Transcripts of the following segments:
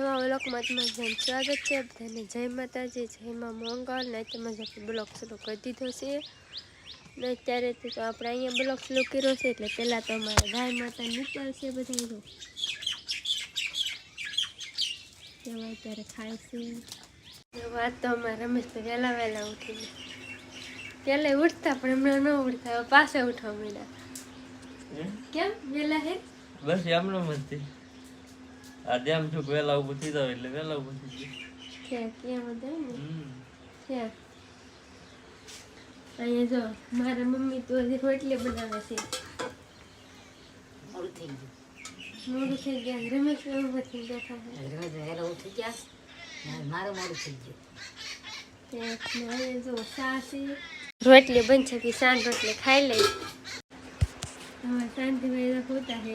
નવા વ્લોગમાં તમારું સ્વાગત છે. બધાને જય માતાજી, જય માં મંગળ. ને તેમાં આપણે બ્લોગ શરૂ કરી દીધો છે ને અત્યારે તો આપણે અહીંયા બ્લોગ શરૂ કર્યો છે એટલે પહેલાં તો અમારે ગાય માતા નીકળશે બધા જો એવા અત્યારે ખાય છે. વાત તો અમારે રમેશ તો વહેલા વહેલા ઉઠીને પહેલાં ઉઠતા પણ હમણાં ન ઉઠતા, હવે પાછા ઉઠવા માંડ્યા. કેમ વહેલા હે? બસ એમનો મસ્તી આજે આમ છું વહેલા ઉભું થઈ જાવ એટલે વહેલા ઉભું થઈ જાય. કેમ હતા ને અહીંયા જો મારા મમ્મી તો હજી રોટલી બનાવે છે. મોડું થઈ ગયા. રમેશ ઉભો થઈ બેઠા છે. અહીંયા જો સા છે, રોટલી બનશે કે સાંજ રોટલી ખાઈ લઈ. હવે શાંતિભાઈ હોતા હે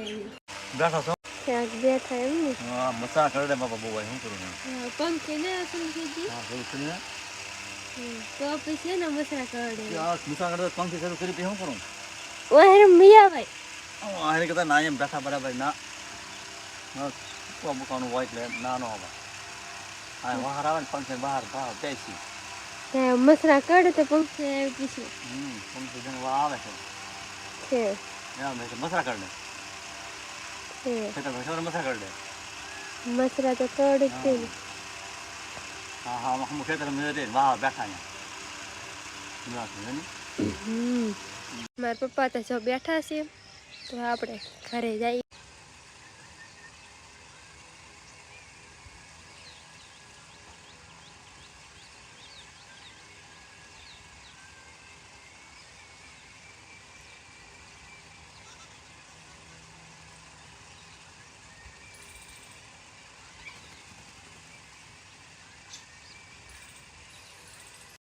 બેઠો છો ક્યાંક બેઠા એમ ને. હા મસા કરે દે બાપા બહુ શું કરું પંખી ને સમજી હા બોલ કરી ને તો પછી ને મસરા કરડે મસા કરે પંખી શરૂ કરી શું કરું ઓહે મિયા ભાઈ આરે કતા ના એમ બેઠા બરાબર ના કો મુકાનું હોય એટલે ના નો આવે આ બહાર આવે ને પંખી બહાર ભાવ બેસી તે મસરા કરડે તો પંખી પછી પંખી જન આવે છે યાર મેં મસરા કરડે મસરા તો કરડે જ છે. હા હા हम खेतर में रे वाह बैठा है મારા પપ્પા તો જો બેઠા છે તો આપણે ઘરે જઈએ.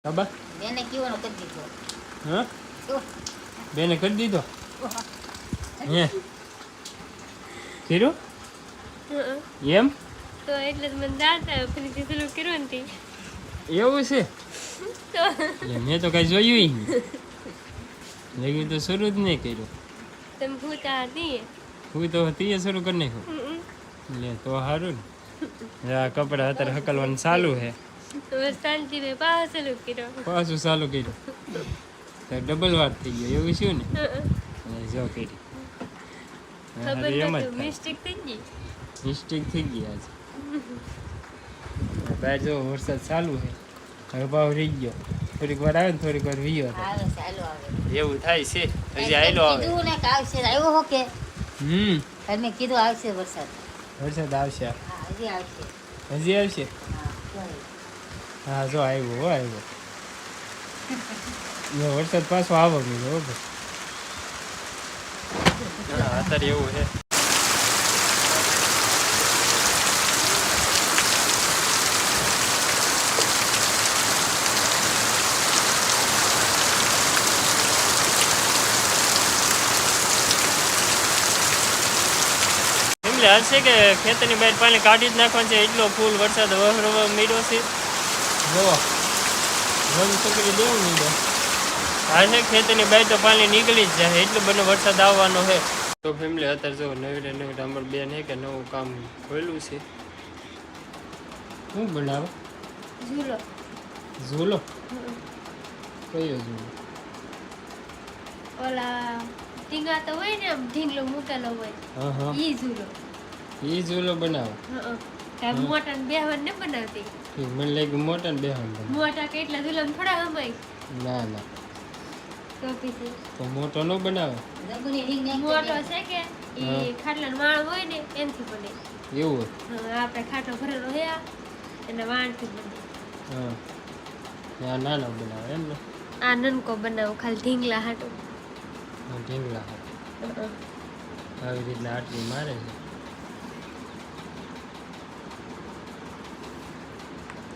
બાબા બેને કીવાનો કરી દીધો. હા બેને કરી દીધો હે કીધું એમ તો એટલે જ મને દાતા ફરીથી શરૂ કર્યો ને તે એવું છે તો એટલે મેં તો કઈ જોયું નહીં લેકિન તો શરૂ જ નહીં કર્યું. તમે ભૂતા હતી હું તો તીએ શરૂ કરી નાખ્યું લે તો સારું ને આ કપડા અત્યારે હકલવાનું ચાલુ છે તો શાંતિભાઈ પાછો શરૂ કર્યો. પાછું ચાલુ કર્યું તો ડબલ વાર થઈ ગયો એવું શું ને જો કરી ખબર એમ જ નતું મિસ્ટેક થઈ ગઈ. મિસ્ટેક થઈ ગઈ આજે બહાર જો વરસાદ ચાલુ છે હવે ભાવ રહી ગયો થોડીક વાર આવે ને થોડીક વાર વીયો આવે ચાલો આવે એવું થાય છે હજી આયલો આવે કીધું ને કે આવશે આવ્યો હો કે તમે કીધું આવશે વરસાદ. વરસાદ આવશે હા હજી આવશે. હજી આવશે હા જોઈ. હા જો આવ્યો હો આવ્યો જો વરસાદ પાછો આવો ગયો અત્યારે એવું છે. હશે કે ખેતરની બહાર પાણી કાઢી જ નાખવાનું છે એટલો ફૂલ વરસાદ વહરવા મીડ્યો છે જો રંગ છોકરી દેવું મીડો આ છે ખેતરની બહાર તો પાણી નીકળી જ જાય એટલો બધો વરસાદ આવવાનો છે. તો ફેમિલી અત્યારે જો નવી અમાર બેન છે કે નવું કામ ખોલ્યું છે. શું બનાવો ઝૂલો ઝૂલો કયો ઝૂલો ઓલા ઢીંગા તો હોય ને આમ ઢીંગલો મૂકેલો હોય હા હા ઈ ઝૂલો એ ઝૂલો બનાવો મોટા ને બેહવાન ને બનાવતી. મને લાગ્યું મોટા ને બેહવાનું મોટા કેટલા ઝૂલા થોડા હમાય ના ના તો પછી તો મોટો ન બનાવે જબુની રીંગ નાખી મોટો છે કે ઈ ખાટલા માળ હોય ને એનથી બને. એવું આપણે ખાટલો ભરેલો હે અને વાણથી બને. હા આ નાનો બનાવે એમ ને આ નનકો બનાવો ખાલી ઢીંગલા હાટો. ઢીંગલા આવી રીતના આટલી મારે છે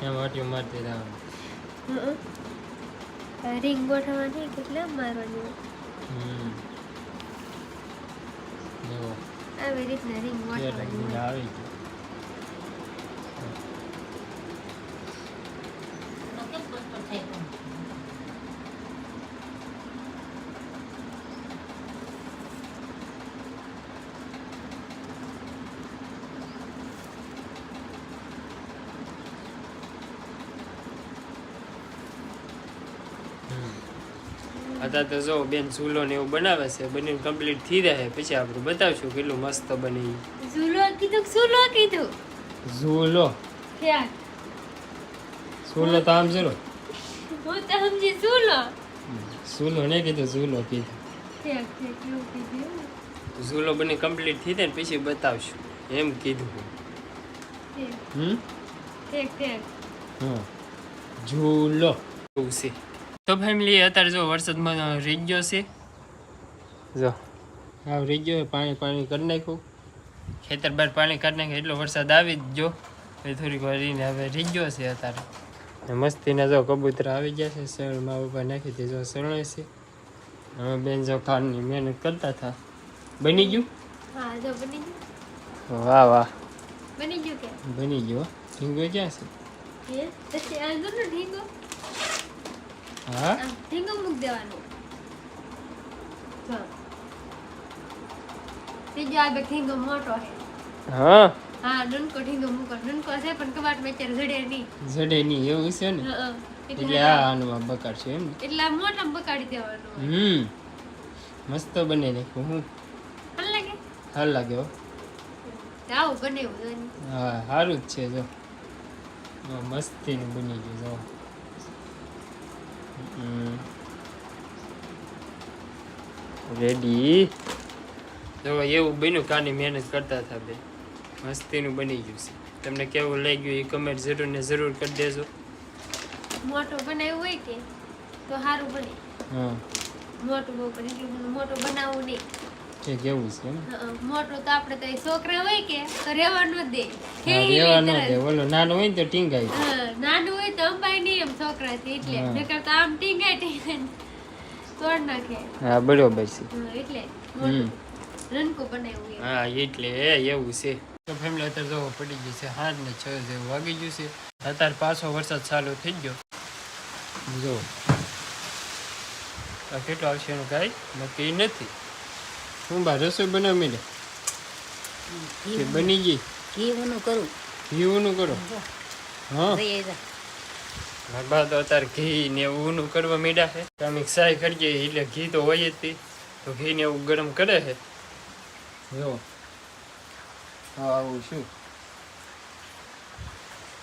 એમ આટલી મારતી રહેવાનું. રીંગ ગોઠવવાની કેટલા મારવાની એવો આવી રીતના રીંગ ગોઠવવાની. આવી ગયું કેમ પટપટ થાય પણ. અત્યારે તો જો બેન ચૂલો ને એવું બનાવે છે, બનીને કમ્પ્લીટ થઈ જાય પછી આપણે બતાવશું કેટલું મસ્ત બને ઈ. ઝૂલો કીધું કે ઝૂલો કીધું ઝૂલો ક્યાં ચૂલો તો આમ ચલો હું તો સમજી ઝૂલો ચૂલો ને કીધું ઝૂલો કીધું. ક્યાં કેવું કીધું ઝૂલો બને કમ્પ્લીટ થઈ જાય ને પછી બતાવશું એમ કીધું. ઠીક હા ઝૂલો એવું છે. તો ફેમિલી અત્યારે જો વરસાદમાં રહી ગયો છે, જો હા રહી ગયો, પાણી કરી નાખ્યું, ખેતર બહાર પાણી કાઢી નાખ્યું, એટલો વરસાદ આવી જ ગયો. એ થોડીક વાર રહીને હવે રહી ગયો છે અત્યારે. મસ્તીના જો કબૂતર આવી ગયા છે, શરણમાં ઉપર નાખી હતી, જો શરણે છે. હવે બેન જો ખાવાની મહેનત કરતા હતા. બની ગયું? હા જો બની ગયું વાહ વાહ બની ગયું કે બની ગયો. ઢીંગો ક્યાં છે? હે પછી આ જો ને ઢીંગો હા આમ ઢીંગો મૂક દેવાનો જો ત્રીજો આ બે ઢીંગો મોટો છે હા હા નનકો ઢીંગો મૂકો નનકો છે પણ કબાટમાં અત્યારે જડે નહીં જડે નહીં એવું છે ને, હા એટલે આ આનું બકાડ છે એમ ને. એટલે આ મોટા બકાડી દેવાનું મસ્ત બની નાખ્યું. હું ଭଲ લાગે હાલ લાગે હો. આવું બનાવ્યું જોઈને. હા સારું જ છે જો, મસ્તીનું બની ગયું જો. રેડી જો એવું બન્યું, કાની મહેનત કરતા હતા બે, મસ્તીનું બની ગયું છે. તમને કેવું લાગ્યું એ કમેન્ટ જરૂર ને જરૂર કરી દેજો. મોટો બનાવ્યું હોય કે તો સારું બને. હા મોટું બહુ પણ એટલું બધું મોટું બનાવવું નહીં. કે કેવું છે એમ. મોટું તો આપણે તો એ છોકરા હોય કે તો રહેવાનું જ દે. હા ખેડી રેવા ન લે દે, તરત. ઓલો નાનો હોય ને તો ટીંગાઈ જાય. હા, નાનું હોય તો અંબાઈ નહીં એમ છોકરાથી એટલે હા. નકર તો આમ ટીંગાઈ તોડ નાખે. હા બરોબર છે. એટલે હમ મોટું રનકું બનાવ્યું એમ. હા એટલે એવું છે. તો ફેમિલી અત્યારે જો પડી ગઈ છે 8 ને 6 જેવું વાગી ગયું છે. અત્યારે પાછો વરસાદ ચાલુ થઈ ગયો. જો આ કેટલો આવશે એનું કાંઈ નક્કી નથી. શું બા રસોઈ બનાવી લે કે બની ગઈ? ઘીનું કરું ઘીનું કરો? હા રહી જા. મારા બા તો અત્યારે ઘી ને એવું કરવા માંડ્યા છે. તમે સાય કરીએ એટલે ઘી તો હોય જ તે, તો ઘી ને એવું ગરમ કરે છે. જો હા આવું શું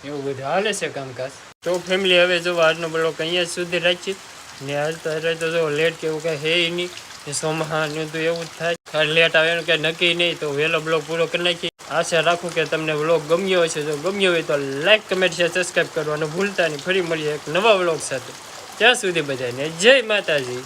એવું બધું હાલે છે કામકાજ. તો ફેમિલી હવે જો આજનો બ્લોગ અહીંયા જ સુધી રાખીએ ને. હાલ તો જો લેટ કે એવું કાંઈ હે નહીં, સોમાહાનું તો એવું જ થાય, લેટ આવે એનું કાંઈ નક્કી નહીં. તો વહેલો બ્લોગ પૂરો કરી નાખીએ. આશા રાખું કે તમને બ્લોગ ગમ્યો હશે. જો ગમ્યો હોય તો લાઈક કમેન્ટ શેર સબસ્ક્રાઈબ કરવાનું ભૂલતા નહીં. ફરી મળીએ એક નવા બ્લોગ સાથે. ત્યાં સુધી બધાને જય માતાજી.